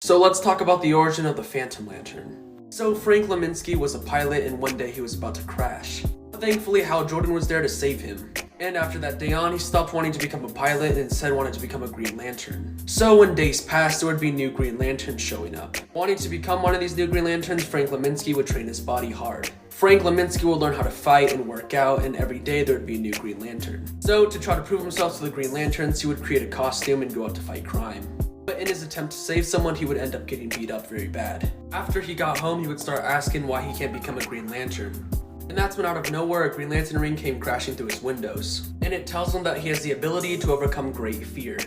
So let's talk about the origin of the Phantom Lantern. So Frank Leminski was a pilot and one day he was about to crash. But thankfully Hal Jordan was there to save him. And after that day on, he stopped wanting to become a pilot and instead wanted to become a Green Lantern. So when days passed, there would be new Green Lanterns showing up. Wanting to become one of these new Green Lanterns, Frank Leminski would train his body hard. Frank Leminski would learn how to fight and work out, and every day there would be a new Green Lantern. So to try to prove himself to the Green Lanterns, he would create a costume and go out to fight crime. But in his attempt to save someone, he would end up getting beat up very bad. After he got home, he would start asking why he can't become a Green Lantern. And that's when out of nowhere, a Green Lantern ring came crashing through his windows. And it tells him that he has the ability to overcome great fear.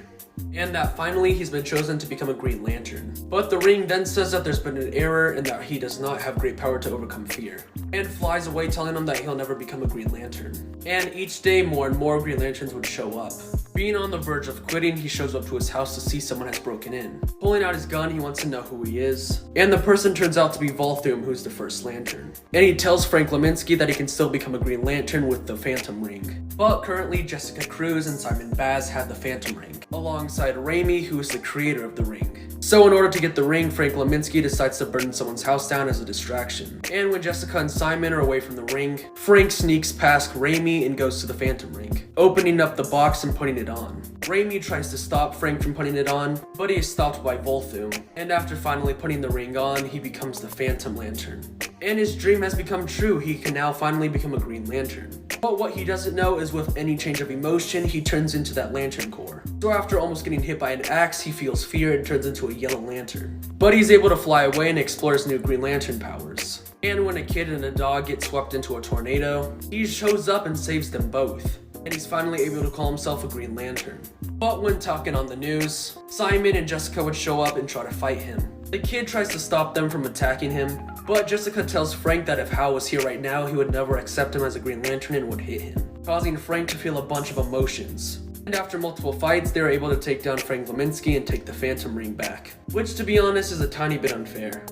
And that finally he's been chosen to become a Green Lantern. But the ring then says that there's been an error and that he does not have great power to overcome fear. And flies away telling him that he'll never become a Green Lantern. And each day more and more Green Lanterns would show up. Being on the verge of quitting, he shows up to his house to see someone has broken in. Pulling out his gun, he wants to know who he is. And the person turns out to be Volthoom, who's the first Lantern. And he tells Frank Leminski that he can still become a Green Lantern with the Phantom Ring. But currently, Jessica Cruz and Simon Baz have the Phantom Ring, alongside Raimi, who is the creator of the ring. So in order to get the ring, Frank Leminski decides to burn someone's house down as a distraction. And when Jessica and Simon are away from the ring, Frank sneaks past Raimi and goes to the Phantom Ring, opening up the box and putting it on. Raimi tries to stop Frank from putting it on, but he is stopped by Volthoom. And after finally putting the ring on, he becomes the Phantom Lantern. And his dream has become true, he can now finally become a Green Lantern. But what he doesn't know is with any change of emotion, he turns into that Lantern core. So after almost getting hit by an axe, he feels fear and turns into a Yellow Lantern. But he's able to fly away and explore his new Green Lantern powers. And when a kid and a dog get swept into a tornado, he shows up and saves them both. And he's finally able to call himself a Green Lantern. But when talking on the news, Simon and Jessica would show up and try to fight him. The kid tries to stop them from attacking him, but Jessica tells Frank that if Hal was here right now, he would never accept him as a Green Lantern and would hit him, causing Frank to feel a bunch of emotions. And after multiple fights, they were able to take down Frank Leminski and take the Phantom Ring back, which to be honest is a tiny bit unfair.